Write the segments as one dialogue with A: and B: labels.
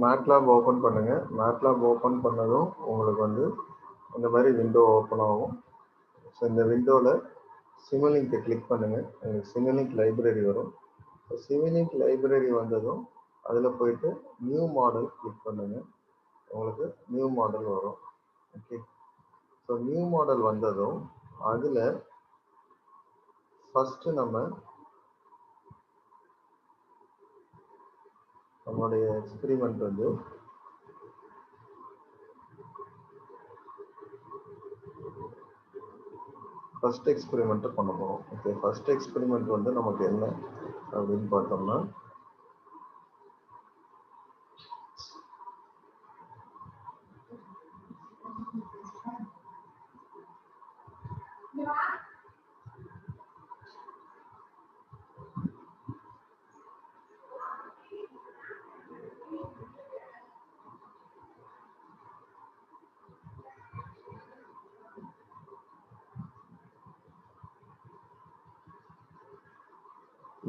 A: MATLAB open பண்ணுங்க. MATLAB open பண்ணதும் உங்களுக்கு வந்து இந்த மாதிரி விண்டோ ஓப்பன் ஆகும். ஸோ இந்த விண்டோவில் சிமுலிங்கை கிளிக் பண்ணுங்க. உங்களுக்கு சிமுலிங்க் லைப்ரரி வரும். சிமுலிங்க் லைப்ரரி வந்ததும் அதில் போயிட்டு நியூ மாடல் கிளிக் பண்ணுங்க. உங்களுக்கு நியூ மாடல் வரும். ஓகே, ஸோ நியூ மாடல் வந்ததும் அதில் ஃபஸ்ட்டு நம்மளுடைய எக்ஸ்பெரிமெண்ட் வந்து ஃபர்ஸ்ட் எக்ஸ்பெரிமெண்ட்டை பண்ண போகிறோம். ஓகே, ஃபர்ஸ்ட் எக்ஸ்பெரிமெண்ட் வந்து நமக்கு என்ன அப்படின்னு பார்த்தோம்னா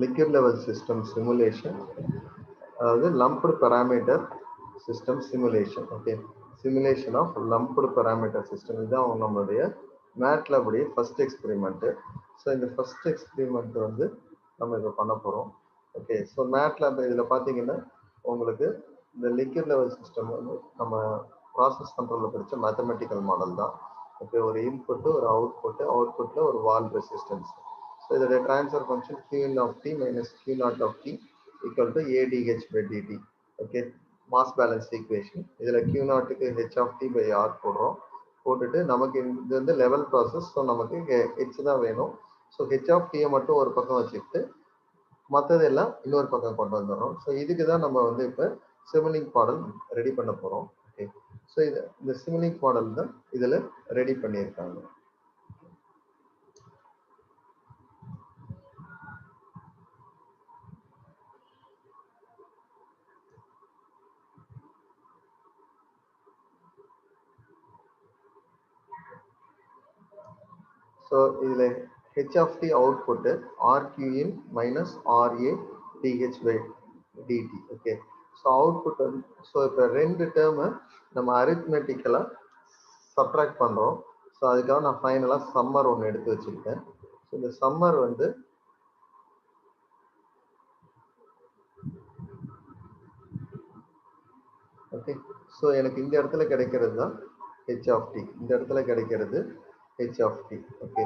A: லிக்விட் லெவல் சிஸ்டம் சிமுலேஷன், அதாவது lumped parameter system simulation. Okay, simulation of lumped parameter system, இதுதான் நம்மளுடைய MATLAB உடைய ஃபர்ஸ்ட் எக்ஸ்பெரிமெண்ட்டு. ஸோ இந்த ஃபர்ஸ்ட் எக்ஸ்பெரிமெண்ட் வந்து நம்ம இப்போ பண்ண போகிறோம். ஓகே, ஸோ MATLAB இதில் பார்த்தீங்கன்னா உங்களுக்கு இந்த லிக்விட் லெவல் சிஸ்டம் வந்து நம்ம ப்ராசஸ் கண்ட்ரோலில் படித்த மேத்தமெட்டிக்கல் மாடல் தான். ஓகே, ஒரு இன்புட்டு, ஒரு அவுட்புட்டில் ஒரு வால் resistance. So the transfer function Q of t minus Q naught of t equal to ADH by dt. Okay, mass balance equation. இதில் Q naught க்கு H of t by R போடுறோம். போட்டுட்டு நமக்கு இது வந்து லெவல் ப்ராசஸ். ஸோ நமக்கு H தான் வேணும். ஸோ H of t மட்டும் ஒரு பக்கம் வச்சுக்கிட்டு மற்றதெல்லாம் இன்னொரு பக்கம் கொண்டு வந்துடுறோம். ஸோ இதுக்கு தான் நம்ம வந்து இப்போ சிமுலிங்க் மாடல் ரெடி பண்ண போகிறோம். ஓகே, ஸோ இந்த சிமுலிங்க் மாடல் தான் இதில் ரெடி பண்ணியிருக்காங்க. ஸோ இதில் H of t output RQ in minus RA DH by dt. Okay, so output வந்து ஸோ இப்போ ரெண்டு டேர்மை நம்ம அரித்மெட்டிக்கலாக சப்ட்ராக்ட் பண்ணுறோம். ஸோ அதுக்காக நான் ஃபைனலாக சம்மர் ஒன்று எடுத்து வச்சுருக்கேன். ஸோ இந்த சம்மர் வந்து ஓகே, ஸோ எனக்கு இந்த இடத்துல கிடைக்கிறது தான் H of t, இந்த இடத்துல கிடைக்கிறது H of t. Okay,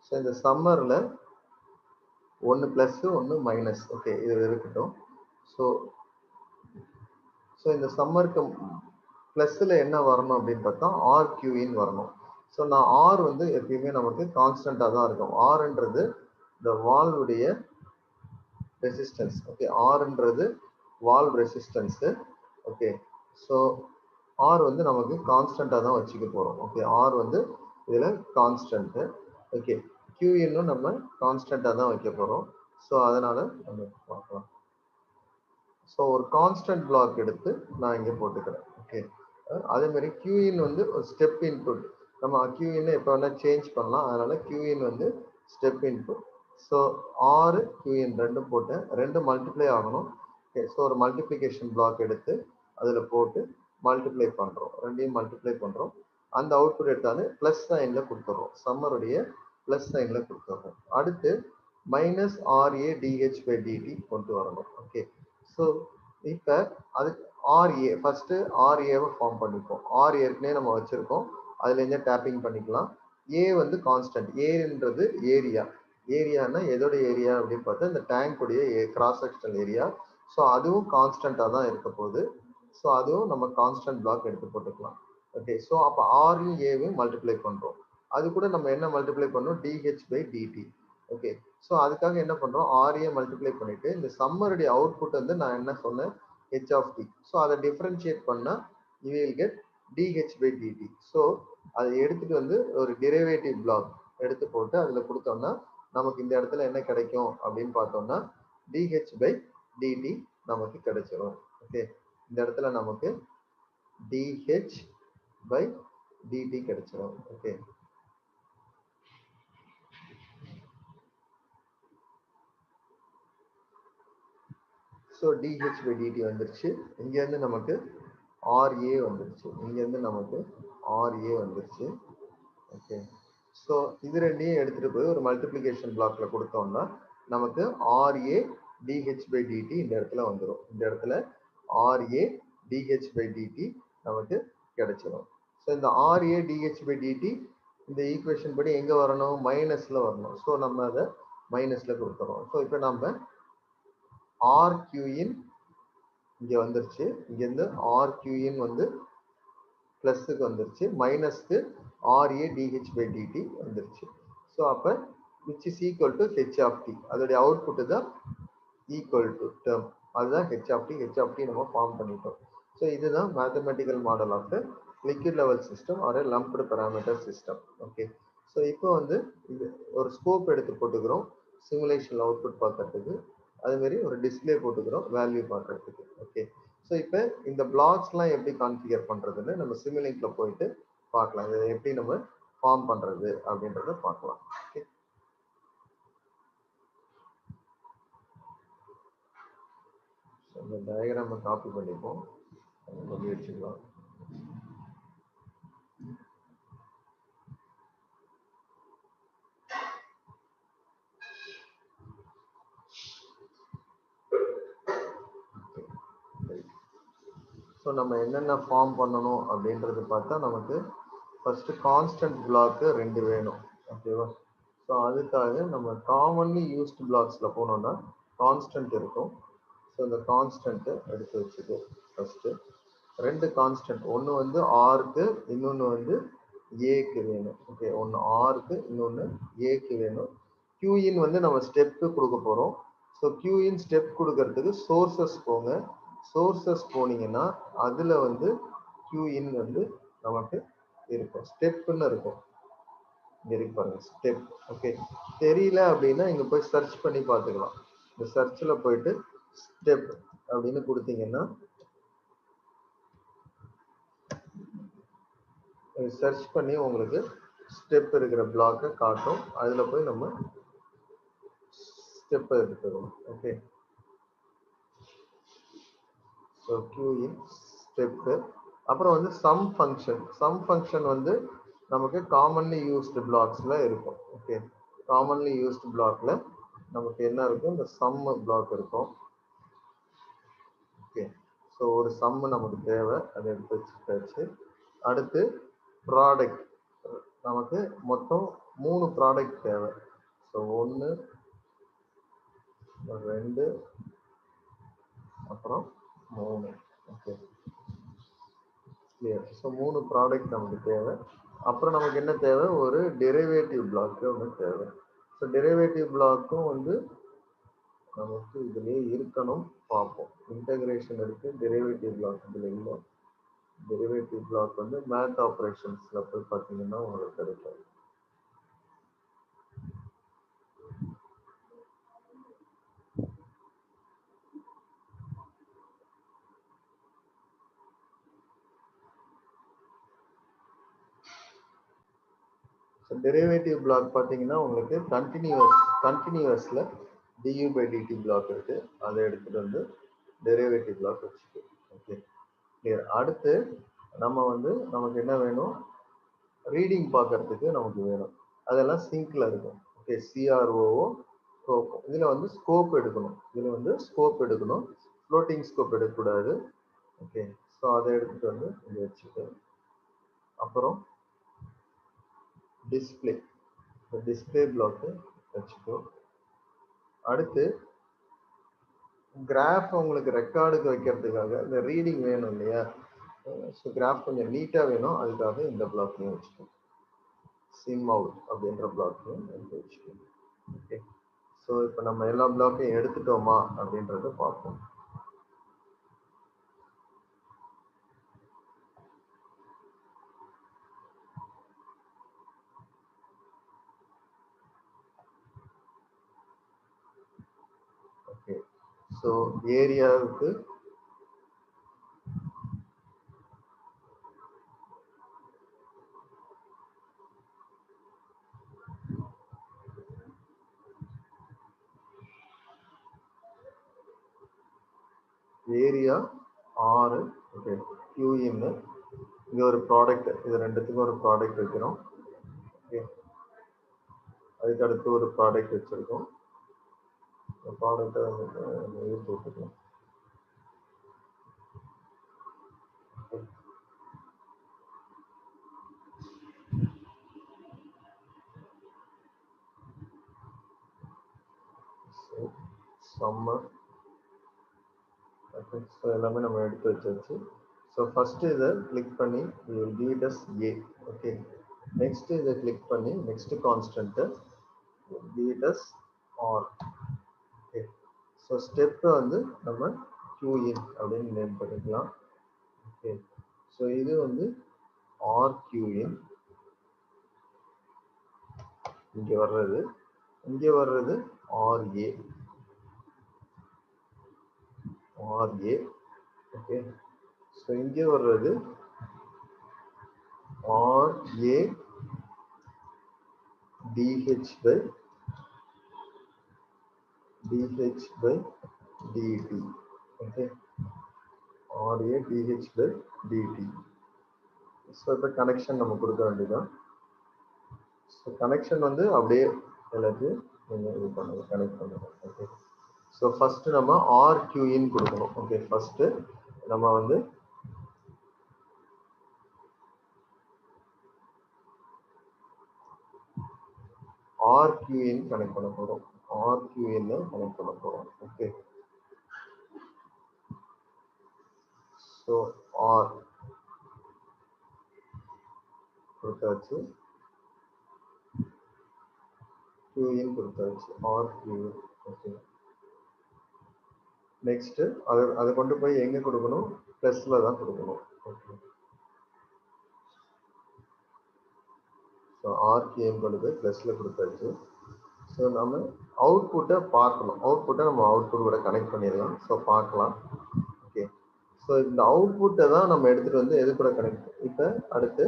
A: so இந்த சம்மரில் ஒன்று ப்ளஸ்ஸு ஒன்று மைனஸ். ஓகே, இது இருக்கட்டும். ஸோ இந்த சம்மருக்கு ப்ளஸ்ஸில் என்ன வரணும் அப்படின்னு பார்த்தா RQஇன் வரணும். ஸோ நான் R வந்து எப்பயுமே நமக்கு கான்ஸ்டண்ட்டாக தான் இருக்கும். Rன்றது இந்த வால்வுடைய ரெசிஸ்டன்ஸ். ஓகே, Rன்றது valve resistance. Okay, so R வந்து நமக்கு கான்ஸ்டண்ட்டாக தான் வச்சுக்க போகிறோம். ஓகே, R வந்து இதில் கான்ஸ்டன்ட்டு. ஓகே, Qஇன்னும் நம்ம கான்ஸ்டண்ட்டாக தான் வைக்க போகிறோம். ஸோ அதனால் நம்ம பார்க்கலாம். ஸோ ஒரு கான்ஸ்டன்ட் பிளாக் எடுத்து நான் இங்கே போட்டுக்கிறேன். ஓகே, அதே மாதிரி Qஇன் வந்து ஒரு ஸ்டெப் இன்புட். நம்ம Qஇன் எப்போ வேணால் சேஞ்ச் பண்ணலாம். அதனால Qஇன் வந்து ஸ்டெப் இன்புட். ஸோ R Qஇன் ரெண்டும் போட்டேன், ரெண்டும் மல்டிப்ளை ஆகணும். ஓகே, ஸோ ஒரு மல்டிப்ளிகேஷன் பிளாக் எடுத்து அதில் போட்டு மல்டிப்ளை பண்ணுறோம், ரெண்டையும் மல்டிப்ளை பண்ணுறோம். அந்த அவுட்புட் எடுத்தாலும் ப்ளஸ் சைனில் கொடுத்துட்றோம், சம்மருடைய ப்ளஸ் சைனில் கொடுத்துட்றோம். அடுத்து minus RA DH by dt கொண்டு வரணும். ஓகே, ஸோ இப்போ அதுக்கு RA ஃபர்ஸ்ட் RAவை ஃபார்ம் பண்ணிப்போம். R ஏற்கனவே நம்ம வச்சிருக்கோம், அதுலேருந்தே டேப்பிங் பண்ணிக்கலாம். A வந்து கான்ஸ்டன்ட், ஏன்றது ஏரியா. ஏரியானா எதோட ஏரியா அப்படின்னு பார்த்தா இந்த டேங்க் உடைய கிராஸ் செக்ஷனல் ஏரியா. ஸோ அதுவும் கான்ஸ்டண்ட்டாக தான் இருக்க போகுது. ஸோ அதுவும் நம்ம கான்ஸ்டன்ட் பிளாக் எடுத்து போட்டுக்கலாம். ஓகே, ஸோ அப்போ ஆரையும் ஏவையும் மல்டிப்ளை பண்ணுறோம். அது கூட நம்ம என்ன மல்டிப்ளை பண்ணோம், DH by dt. Okay, so அதுக்காக என்ன பண்ணுறோம், RA மல்டிப்ளை பண்ணிவிட்டு இந்த சம்மருடைய அவுட்புட் வந்து நான் என்ன சொன்னேன், H of t. ஸோ அதை டிஃப்ரென்ஷியேட் பண்ணால் you will get DH by dt. So அதை எடுத்துகிட்டு வந்து ஒரு டெரிவேட்டிவ் பிளாக் எடுத்து போட்டு அதில் கொடுத்தோம்னா நமக்கு இந்த இடத்துல என்ன கிடைக்கும் அப்படின்னு பார்த்தோம்னா DH by dt நமக்கு கிடைச்சிரும். ஓகே, இந்த இடத்துல நமக்கு DH by dt கிடைச்சிரும். Okay, so DH by DD வந்துருச்சு. இங்கேருந்து நமக்கு ஆர்ஏ வந்துருச்சு. இங்கேருந்து நமக்கு ஆர்ஏ வந்துருச்சு. ஓகே, ஸோ இது ரெண்டையும் எடுத்துகிட்டு போய் ஒரு மல்டிப்ளிகேஷன் பிளாக்ல கொடுத்தோம்னா நமக்கு ஆர்ஏ டிஹெச் பை டிடி இந்த இடத்துல வந்துடும். இந்த இடத்துல ஆர்ஏ டிஹெச் பை டிடி நமக்கு கிடைச்சிடும். ஸோ இந்த ஆர்ஏ டிஹெச் பை டிடி இந்த ஈக்குவேஷன் படி எங்கே வரணும்? மைனஸில் வரணும். ஸோ நம்ம அதை மைனஸில் கொடுத்துறோம். ஸோ இப்போ நம்ம ஆர்கியூஇன் இங்கே வந்துருச்சு. இங்கேருந்து ஆர்கியூஇன் வந்து ப்ளஸுக்கு வந்துருச்சு, மைனஸ்க்கு ஆர்ஏ டிஹெச் பை டிடி வந்துருச்சு. ஸோ அப்போ which is equal to H of T, அதோடைய அவுட்புட்டு தான் ஈக்குவல் டு டேர்ம், அதுதான் H of T. H of T நம்ம ஃபார்ம் பண்ணிட்டோம். ஸோ இதுதான் mathematical model of liquid level system or lumped parameter system. Okay, so இப்போ வந்து இது ஒரு ஸ்கோப் எடுத்து போட்டுக்கிறோம் சிமுலேஷன் அவுட்புட் பார்க்கறதுக்கு, அதுமாரி ஒரு டிஸ்பிளே போட்டுக்கிறோம் வேல்யூ பார்க்கறதுக்கு. ஓகே, ஸோ இப்போ இந்த பிளாக்ஸ்லாம் எப்படி கான்ஃபிகர் பண்ணுறதுன்னு நம்ம சிமுலிங்க்ல போயிட்டு பார்க்கலாம். இதை எப்படி நம்ம ஃபார்ம் பண்ணுறது அப்படின்றத பார்க்கலாம். ஓகே, இந்த டயக்ராமை காப்பி பண்ணிப்போம், பண்ணி வச்சுக்கலாம். ஸோ நம்ம என்னென்ன ஃபார்ம் பண்ணணும் அப்படின்றது பார்த்தா நமக்கு ஃபர்ஸ்ட் கான்ஸ்டன்ட் பிளாக்கு 2 வேணும். ஓகேவா? ஸோ அதுக்காக நம்ம காமன்லி யூஸ்டு பிளாக்ஸில் போனோம்னா கான்ஸ்டன்ட் இருக்கும். ஸோ இந்த கான்ஸ்டன்ட்டு எடுத்து வச்சுட்டு ஃபர்ஸ்ட்டு 2 கான்ஸ்டன்ட், ஒன்று வந்து ஆருக்கு, இன்னொன்று வந்து ஏக்கு வேணும். ஓகே, ஒன்று ஆருக்கு, இன்னொன்று ஏக்கு வேணும். கியூஇன் வந்து நம்ம ஸ்டெப்பு கொடுக்க போகிறோம். ஸோ கியூஇன் ஸ்டெப் கொடுக்கறதுக்கு சோர்சஸ் போங்க. சோர்சஸ் போனீங்கன்னா அதில் வந்து கியூஇன் வந்து நமக்கு இருக்கும், ஸ்டெப்புன்னு இருக்கும். இங்கே இருக்கு பாருங்க, ஸ்டெப். ஓகே, தெரியல அப்படின்னா இங்கே போய் சர்ச் பண்ணி பார்த்துக்கலாம். இந்த சர்ச்சில் போயிட்டு ஸ்டெப் அப்படின்னு கொடுத்தீங்கன்னா சர்ச் பண்ணி உங்களுக்கு ஸ்டெப் இருக்கிற பிளாக்கை காட்டும். அதில் போய் நம்ம ஸ்டெப்பை எடுத்துக்கணும். Okay, so Q in step. அப்புறம் வந்து சம் ஃபங்க்ஷன். சம் ஃபங்க்ஷன் வந்து நமக்கு காமன்லி யூஸ்டு பிளாக்ஸில் இருக்கும். ஓகே, காமன்லி யூஸ்டு பிளாக்ல நமக்கு என்ன இருக்கும்? இந்த சம் பிளாக் இருக்கும். ஓகே, ஸோ ஒரு சம்மு நமக்கு தேவை, அதை எடுத்து வச்சுட்டாச்சு. அடுத்து ப்ராடக்ட், நமக்கு மொத்தம் 3 ப்ராடக்ட் தேவை. ஸோ 1 2 அப்புறம் 3. Okay, clear. ஸோ 3 ப்ராடக்ட் நமக்கு தேவை. அப்புறம் நமக்கு என்ன தேவை? ஒரு டெரிவேட்டிவ் பிளாக் ஒன்று தேவை. ஸோ டெரிவேட்டிவ் பிளாக்கும் வந்து நமக்கு இதுலேயே இருக்கணும், பார்ப்போம். இன்டகிரேஷன் இருக்கு, டெரிவேட்டிவ் பிளாக் இதில் இல்லை. டெரிவேட்டிவ் பிளாக் வந்து மேத் ஆப்ரேஷன்ஸில் போய் பார்த்தீங்கன்னா உங்களுக்கு கிடைக்கும். டெரிவேட்டிவ் பிளாக் பார்த்தீங்கன்னா உங்களுக்கு கண்டினியூவஸில் du by dt பிளாக் இருக்கு, அதை எடுத்துட்டு வந்து டெரிவேட்டிவ் பிளாக் வச்சுக்கு. Okay, clear. அடுத்து நம்ம வந்து நமக்கு என்ன வேணும்? ரீடிங் பார்க்கறதுக்கு நமக்கு வேணும், அதெல்லாம் சிங்க்ல இருக்கும். Okay, CRO scope. இதில் வந்து ஸ்கோப் எடுக்கணும், இதில் வந்து ஸ்கோப் எடுக்கணும், ஃப்ளோட்டிங் ஸ்கோப் எடுக்கக்கூடாது. ஓகே, ஸோ அதை எடுத்துட்டு வந்து இங்கே வச்சுட்டு அப்புறம் டிஸ்பிளே, டிஸ்பிளே பிளாக்கு வச்சுக்கோ. அடுத்து கிராஃப் உங்களுக்கு ரெக்கார்டுக்கு வைக்கிறதுக்காக இந்த ரீடிங் வேணும் இல்லையா? ஸோ கிராஃப் கொஞ்சம் நீட்டாக வேணும், அதுக்காக இந்த பிளாக்கையும் வச்சுக்கோ. சிம் அவுட் அப்படின்ற பிளாக்கையும் எடுத்து வச்சுக்கோ. ஓகே, ஸோ இப்போ நம்ம எல்லா பிளாக்கையும் எடுத்துட்டோமா அப்படின்றத பார்ப்போம். ஓகே, ஸோ ஏரியாவுக்கு ஏரியா 6 ஓகே Q in இங்க ஒரு ப்ராடக்ட் இது ரெண்டுத்துக்கும் ஒரு ப்ராடக்ட் வைக்கிறோம் ஓகே அதுக்கு அடுத்து ஒரு ப்ராடக்ட் வச்சிருக்கோம் ப்ராடக்ட்டை வந்து போட்டுக்கலாம் சம்மர் ஓகே ஸோ எல்லாமே நம்ம எடுத்து வச்சாச்சு ஸோ ஃபர்ஸ்ட் இதை கிளிக் பண்ணி give it as A okay next இதை கிளிக் பண்ணி next constant give it as R okay so step வந்து நம்ம Q in அப்படின்னு நேம் பண்ணிக்கலாம் ஓகே ஸோ இது வந்து RQ in இங்கே வர்றது RA ஓகே ஸோ இங்கே வர்றது RA DH by DT okay RA DH by DT so இப்போ கனெக்ஷன் நம்ம கொடுக்க வேண்டியதான் ஸோ கனெக்ஷன் வந்து அப்படியே எல்லாத்தையும் நீங்கள் இது பண்ணுங்க கனெக்ட் பண்ணுங்க ஓகே ஸோ ஃபர்ஸ்ட் நம்ம RQ in கொடுக்கணும் ஓகே ஃபர்ஸ்ட் நம்ம வந்து RQ in கனெக்ட் பண்ண போறோம் RQ in கனெக்ட் பண்ண போறோம் ஓகே ஸோ R கொடுத்தாச்சு Q in கொடுத்தாச்சு RQ ஓகே நெக்ஸ்ட் அதை கொண்டு போய் எங்க கொடுக்கணும் பிளஸ்ல தான் கொடுக்கணும் ஓகே ஸோ RQ in கொண்டு போய் பிளஸ்ல கொடுத்தாச்சு ஸோ நம்ம அவுட்புட்டை பார்க்கணும் அவுட்புட்டை நம்ம அவுட்புட் கூட கனெக்ட் பண்ணிடலாம் ஸோ பார்க்கலாம் ஓகே ஸோ இந்த அவுட்புட்டை தான் நம்ம எடுத்துட்டு வந்து எது கூட கனெக்ட் இப்போ அடுத்து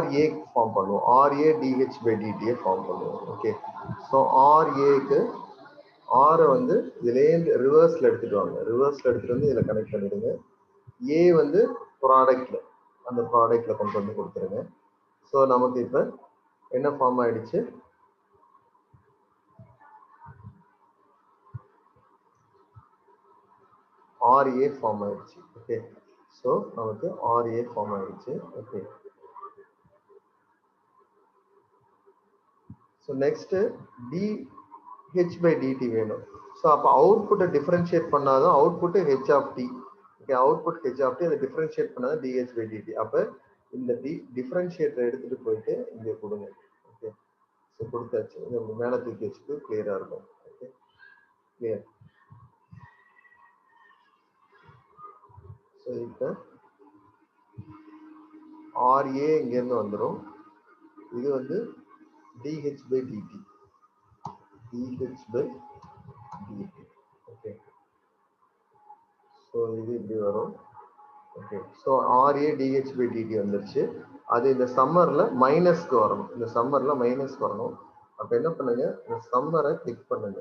A: RA ஃபார்ம் பண்ணுவோம் RA DH by DT form பண்ணுவோம் ஓகே ஸோ RAக்கு R வந்து இதுலேருந்து ரிவர்ஸ்ல எடுத்துட்டு வாங்க ரிவர்ஸ்ல எடுத்துட்டு வந்து இதில் கனெக்ட் பண்ணிடுங்க A வந்து ப்ராடக்ட்ல அந்த ப்ராடக்ட்ல கொண்டு வந்து கொடுத்துருங்க ஸோ நமக்கு இப்போ என்ன ஃபார்ம் ஆயிடுச்சு RA ஃபார்ம் ஆயிடுச்சு ஓகே ஸோ நமக்கு RA ஃபார்ம் ஆயிடுச்சு okay so next DH by DT வேணும் ஸோ அப்போ அவுட்புட்டை டிஃபரன்ஷியேட் பண்ணாதான் output H of T okay output H of T அதை டிஃபரன்ஷியேட் பண்ணாதான் DH by DT அப்போ இந்த டிஃபரன்ஷியேட்டரை எடுத்துட்டு போயிட்டு இங்கே கொடுங்க ஓகே ஸோ கொடுத்தாச்சு இந்த மேலே தூக்கி வச்சுட்டு கிளியரா இருக்கும் ஓகே கிளியர் ஸோ இப்போ RA இங்கேருந்து வந்துடும் இது வந்து DH by DT DH by DT okay so இது இப்படி வரும் okay so RA DH by DT வந்துருச்சு அது இந்த சம்மர்ல மைனஸ்க்கு வரணும் இந்த சம்மர்ல மைனஸ் வரணும் அப்போ என்ன பண்ணுங்க இந்த சம்மரை கிளிக் பண்ணுங்க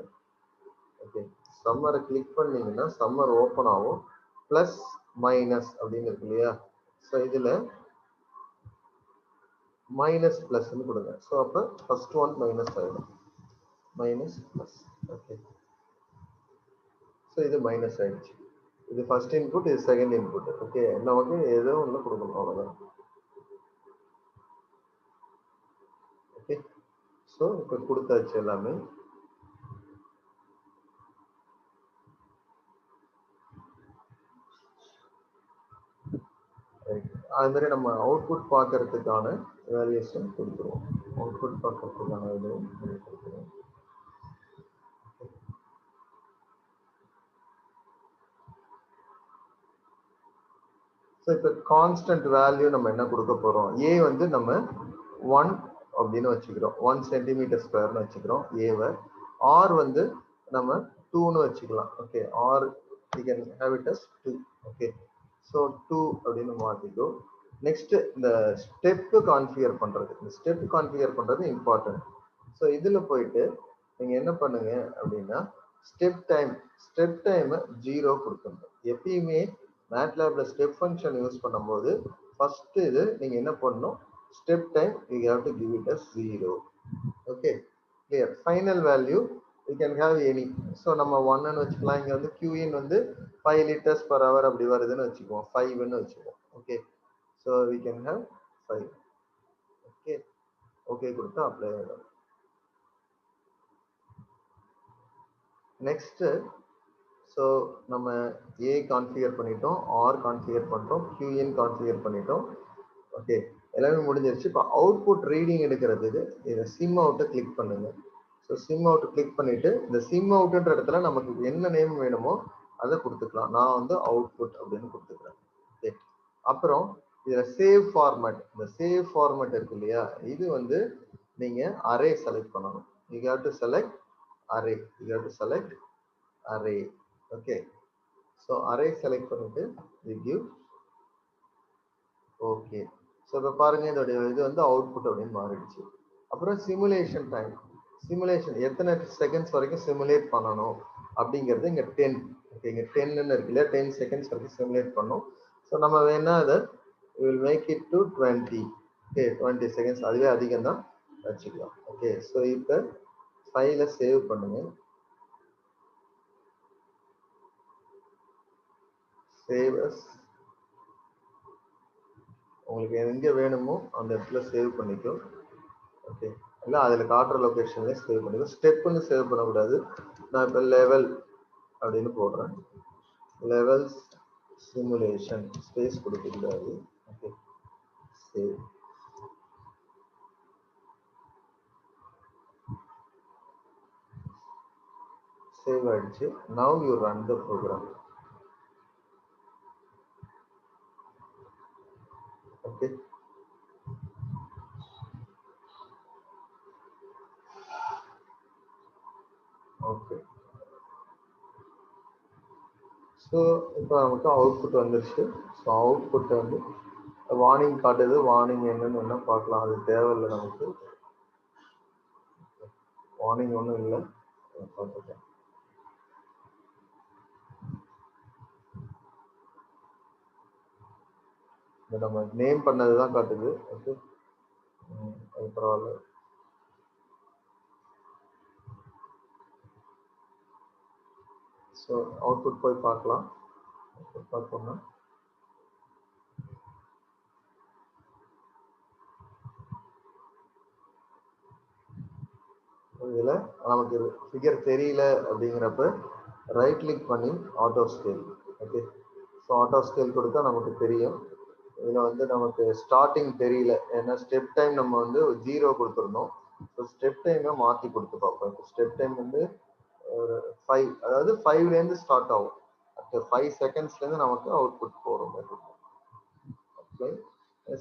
A: ஓகே சம்மரை கிளிக் பண்ணீங்கன்னா சம்மர் ஓப்பன் ஆகும் பிளஸ் மைனஸ் அப்படின்னு இருக்கு இல்லையா ஸோ இதுல மைனஸ் பிளஸ்ன்னு கொடுங்க ஸோ அப்போ ஃபர்ஸ்ட் ஒன் மைனஸ் ஆகிடும் மைனஸ் பிளஸ் ஓகே ஸோ இது மைனஸ் ஆயிடுச்சு இது ஃபர்ஸ்ட் இன்புட் இது செகண்ட் இன்புட் ஓகே நமக்கு ஏதோ ஒன்று கொடுக்கணும் அவ்வளோதான் ஓகே ஸோ இப்போ கொடுத்தாச்சு எல்லாமே அது மாதிரி நம்ம அவுட்புட் பார்க்கறதுக்கான வேல்யூஸும் கொடுத்துருவோம் அவுட்புட் பார்க்கறதுக்கான இதுவும் கொடுத்துருவோம் ஸோ இப்போ கான்ஸ்டன்ட் வேல்யூ நம்ம என்ன கொடுக்க போறோம் ஏ வந்து நம்ம 1 அப்படின்னு வச்சுக்கிறோம் 1 சென்டிமீட்டர் ஸ்கொயர்னு வச்சுக்கிறோம் ஏவை ஆர் வந்து நம்ம 2ன்னு வச்சுக்கலாம் okay or you can have it as 2 okay so 2 அப்படின்னு மாற்றிக்கோ நெக்ஸ்ட் இந்த ஸ்டெப்பு கான்ஃபிகர் பண்றது இந்த ஸ்டெப் கான்ஃபிகர் பண்றது இம்பார்ட்டன்ட் ஸோ இதுல போயிட்டு நீங்க என்ன பண்ணுங்க அப்படின்னா ஸ்டெப் டைம் 0 கொடுக்கணும். எப்பயுமே MATLABல ஸ்டெப் ஃபங்க்ஷன் யூஸ் பண்ணும்போது ஃபர்ஸ்ட் இது நீங்க என்ன பண்ணணும், step time you have to give it as 0. Okay clear. Final value you can have any. So நம்ம 1 ன்னு வச்சுக்கலாம். இங்க வந்து qin வந்து 5 liters per hour அப்படி வருதுன்னு வச்சுக்குவோம், 5 ன்னு வச்சுக்குவோம். Okay so we can have 5. Okay okay கொடுத்தா அப்ளை ஆகிடும். நெக்ஸ்ட் ஸோ நம்ம A கான்ஃபிகர் பண்ணிட்டோம், R கான்ஃபிகர் பண்ணிட்டோம், qin கான்ஃபிகர் பண்ணிட்டோம். ஓகே எல்லாமே முடிஞ்சிருச்சு. இப்போ அவுட்புட் ரீடிங் எடுக்கிறதுக்கு இதை சிம் அவுட்டை கிளிக் பண்ணுங்க. ஸோ சிம் அவுட் கிளிக் பண்ணிட்டு இந்த சிம் அவுட்ன்ற இடத்துல நமக்கு என்ன நேம் வேணுமோ அதை கொடுத்துக்கலாம். நான் வந்து அவுட்புட் அப்படின்னு கொடுத்துக்கிறேன். ஓகே அப்புறம் இதில் சேவ் ஃபார்மேட், இந்த சேவ் ஃபார்மேட் இருக்கு இல்லையா, இது வந்து நீங்க அரே செலக்ட் பண்ணணும். You have to select array, you have to select array. Okay so array select பண்ணிட்டு we give ஓகே. ஸோ இப்போ பாருங்க இதோடைய இது வந்து அவுட்புட் அப்படின்னு மாறிடுச்சு. அப்புறம் சிமுலேஷன் டைம், சிமுலேஷன் எத்தனை செகண்ட்ஸ் வரைக்கும் சிமுலேட் பண்ணணும் அப்படிங்கிறது இங்கே 10. ஓகே இங்கே 10ன்னு இருக்கு இல்லையா, 10 செகண்ட்ஸ் வரைக்கும் சிமுலேட் பண்ணணும். ஸோ நம்ம வேணா அதை will make it to 20. Okay 20 seconds, அதுவே அதிகம் தான் வச்சுக்கலாம். ஓகே ஸோ இப்போ ஃபைலை சேவ் பண்ணுங்க. சேவ் அஸ், உங்களுக்கு எங்க வேணுமோ அந்த இடத்துல சேவ் பண்ணிக்கோ. ஓகே இல்லை அதில் காட்டுற லொக்கேஷன்ல சேவ் பண்ணிக்கோ. ஸ்டெப்புன்னு சேவ் பண்ணக்கூடாது. நான் இப்போ லெவல் அப்படின்னு போடுறேன், லெவல்ஸ் சிமுலேஷன், ஸ்பேஸ் கொடுக்கக்கூடாது. Okay save. சேவ் ஆயிடுச்சு. Now you run the program. Okay okay so இப்போ நமக்கு அவுட்புட் வந்துருச்சு. ஸோ அவுட்புட் வந்து வார்னிங் காட்டுது. வார்னிங் என்னன்னு என்ன பார்க்கலாம், அது தேவையில்லை நமக்கு. வார்னிங் ஒன்றும் இல்லை, பார்த்துட்டேன். நம்ம நேம் பண்ணது தான் காட்டுது. ஓகே அது பரவாயில்ல. ஸோ அவுட்புட் போய் பார்க்கலாம். பார்த்தோம்னா இதில் நமக்கு ஃபிகர் தெரியல அப்படிங்கிறப்ப ரைட் கிளிக் பண்ணி auto scale. Okay so auto scale கொடுத்தா நமக்கு தெரியும். இதில் வந்து நமக்கு ஸ்டார்டிங் தெரியல, ஏன்னா ஸ்டெப் டைம் நம்ம வந்து 0 கொடுத்துருந்தோம். ஸோ ஸ்டெப் டைமை மாற்றி கொடுத்து பார்ப்போம். இப்போ ஸ்டெப் டைம் வந்து 5, அதாவது 5லேருந்து ஸ்டார்ட் ஆகும். அடுத்த 5 செகண்ட்ஸ்லேருந்து நமக்கு அவுட்புட் போகிற மாதிரி இருக்கும். ஓகே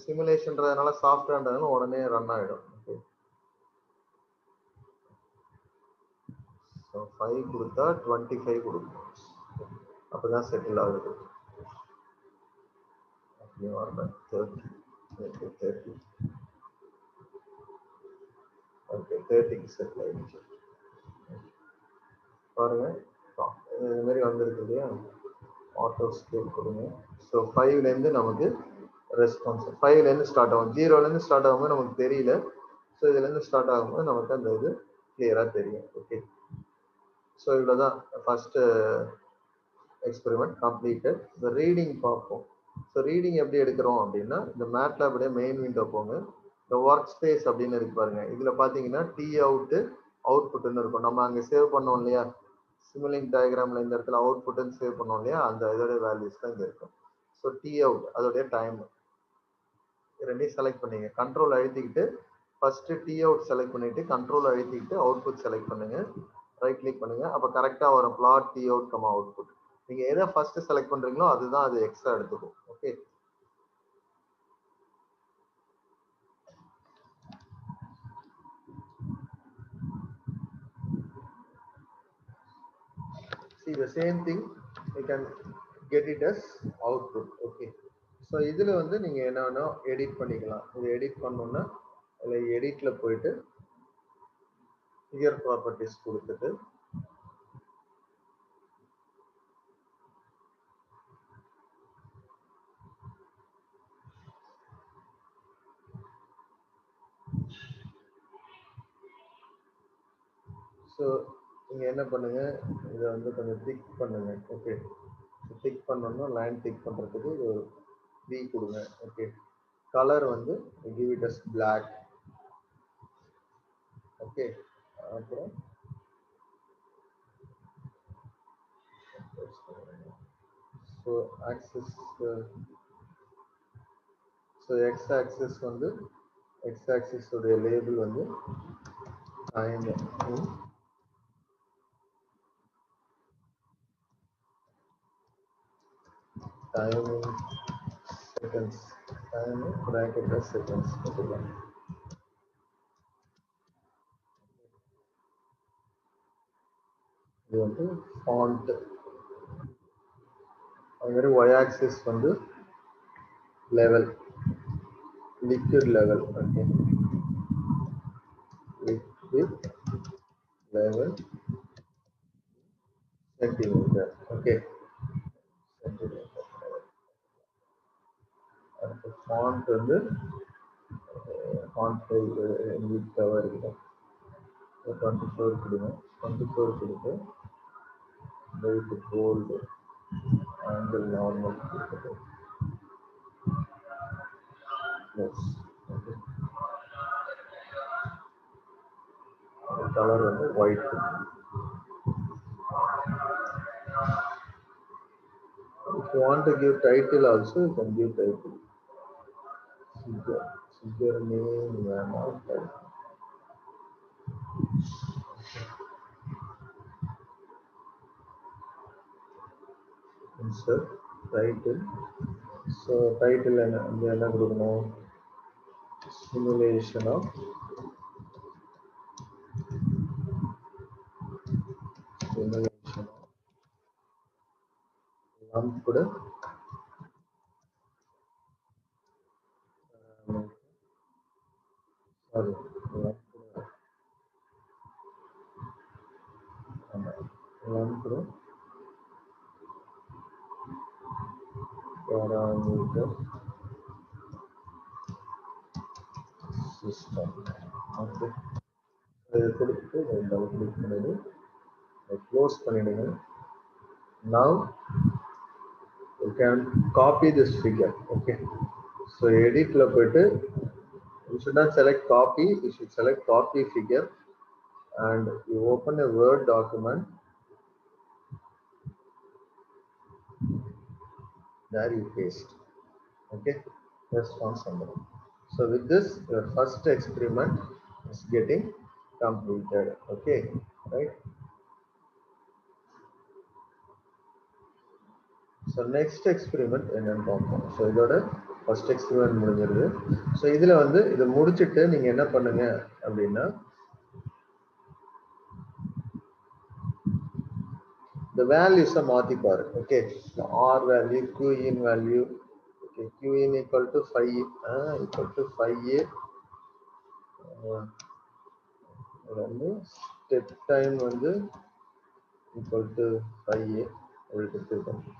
A: சிமுலேஷன்றதுனால சாஃப்ட்வேர்ன்றதுனால உடனே ரன் ஆகிடும். ஓகே ஸோ 5 கொடுத்தா 25 கொடுக்கும், அப்போதான் செட்டில் ஆகுது. அப்படியே வரல 30. ஓகே 30க்கு செட்டில் ஆகிடுச்சு. பாருங்க இது மாதிரி வந்திருக்கு இல்லையா, ஆட்டோ ஸ்கேல் கொடுங்க. ஸோ 5லேருந்து நமக்கு ரெஸ்பான்ஸ் 5லேருந்து ஸ்டார்ட் ஆகும். 0லேருந்து ஸ்டார்ட் ஆகும்போது நமக்கு தெரியல. ஸோ இதுலேருந்து ஸ்டார்ட் ஆகும்போது நமக்கு அந்த இது கிளியராக தெரியும். ஓகே ஸோ இவ்வளோதான் ஃபர்ஸ்ட் எக்ஸ்பெரிமெண்ட் கம்ப்ளீட்டட். இந்த ரீடிங் பார்ப்போம். ஸோ ரீடிங் எப்படி எடுக்கிறோம் அப்படின்னா, இந்த மேட்லாபுடைய மெயின் விண்டோ போங்க. இந்த ஒர்க் ஸ்பேஸ் அப்படின்னு இருக்கு பாருங்க. இதில் பார்த்தீங்கன்னா டி அவுட்டு அவுட்புட்னு இருக்கும். நம்ம அங்கே சேவ் பண்ணோம் இல்லையா, சிமுலிங் டயக்ராமில் இந்த இடத்துல அவுட்புட்னு சேவ் பண்ணோம் இல்லையா, அந்த இதோட வேல்யூஸ் தான் இங்கே இருக்கும். ஸோ டி அவுட் அதோடைய டைம் ரெண்டையும் செலக்ட் பண்ணிங்க. கண்ட்ரோல் அழுத்திக்கிட்டு ஃபர்ஸ்ட் டி அவுட் செலக்ட் பண்ணிட்டு கண்ட்ரோல் அழுத்திக்கிட்டு அவுட்புட் செலக்ட் பண்ணுங்க. ரைட் கிளிக் பண்ணுங்க. அப்போ கரெக்டாக வரும் plot T out comma output. நீங்க எதை ஃபர்ஸ்ட் செலக்ட் பண்றீங்களோ அதுதான் அது எக்ஸ்ட்ரா எடுத்துக்கும். Okay see the same thing you can get it as output. okay so இதுல வந்து நீங்க என்னன்னா எடிட் பண்ணிக்கலாம். இது எடிட் பண்ணணும்னா அதில் எடிட்ல போயிட்டு கிளியர் ப்ராப்பர்ட்டிஸ் கொடுத்துட்டு ஸோ நீங்க என்ன பண்ணுங்க, இதை வந்து கொஞ்சம் திக் பண்ணுங்க. ஓகே, திக் பண்ணணும்னா லைன் திக் பண்றதுக்கு இது ஒரு 3 கொடுங்க. ஓகே, கலர் வந்து give it as black. Okay, அப்புறம் so axis, so X axis வந்து எக்ஸ் ஆக்சிஸ் உடைய லேபிள் வந்து டைம் டைமிங் செகண்ட்ஸ், டைம் பிராக்கெட்ல செகண்ட்ஸ் போட்டுக்கலாம். இது வந்து ஃபாண்ட். அது மாதிரி ஒய் ஆக்சிஸ் வந்து level, liquid level. Okay, liquid level centimetre. Okay, centimetre. அடுத்து ஃபாண்ட் வந்து ஃபாண்ட் சைஸ் வித்தாவா இருக்குது, 24 கொடுங்க. 24 கொடுத்து வெயிட் போல்டு, ஆங்கிள் நார்மல் கொடுத்துட்டு ப்ளஸ். ஓகே, கலர் வந்து white. If you want to give title also, you can give title. Figure name, title. Insert title. So title என்ன கொடுக்கணும், simulation of lump கூட sorry lump கூட parameter system. Okay, இதை கொடுத்து double click பண்ணிடு, close பண்ணிடுங்க. Now you can copy this figure. Okay, so edit la poitu you should not select copy, you should select copy figure and you open a Word document. There you paste. Okay, just once more. So with this, your first experiment is getting completed. Okay, right? So next experiment என்னன்னு பார்ப்போம். So இதோட first experiment முடிஞ்சிருது. So இதுல வந்து இதை முடிச்சிட்டு நீங்க என்ன பண்ணுங்க அப்படின்னா, the values மாத்தி பாரு. Okay, the R value, Q in value. Okay, Q in equal to 5, equal to 5A. வந்து step time வந்து equal to 5A.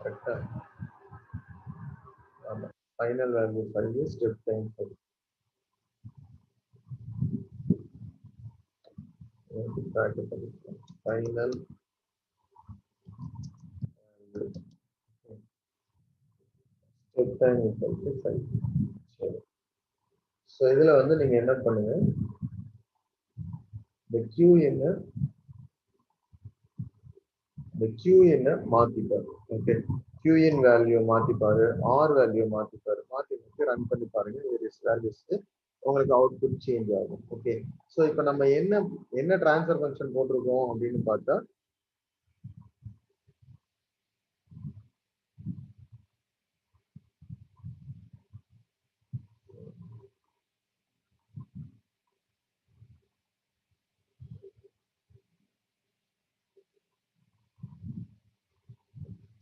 A: கரெக்டா? ஆமா, final value 5A, step time 5. Final step time equal to 5. சரி, so இதுல வந்து நீங்க என்ன பண்ணுங்க, இந்த Q என்ன மாத்திப்பாரு. ஓகே, Q in வேல்யூ மாத்திப்பாரு, R வேல்யூ மாத்திப்பாரு, மாத்தி ரன் பண்ணி பாருங்க. வேரியஸ் வேல்யூஸ் உங்களுக்கு அவுட்புட் சேஞ்ச் ஆகும். ஓகே, ஸோ இப்போ நம்ம என்ன ட்ரான்ஸ்ஃபர் ஃபங்க்ஷன் போட்டிருக்கோம் அப்படின்னு பார்த்தா,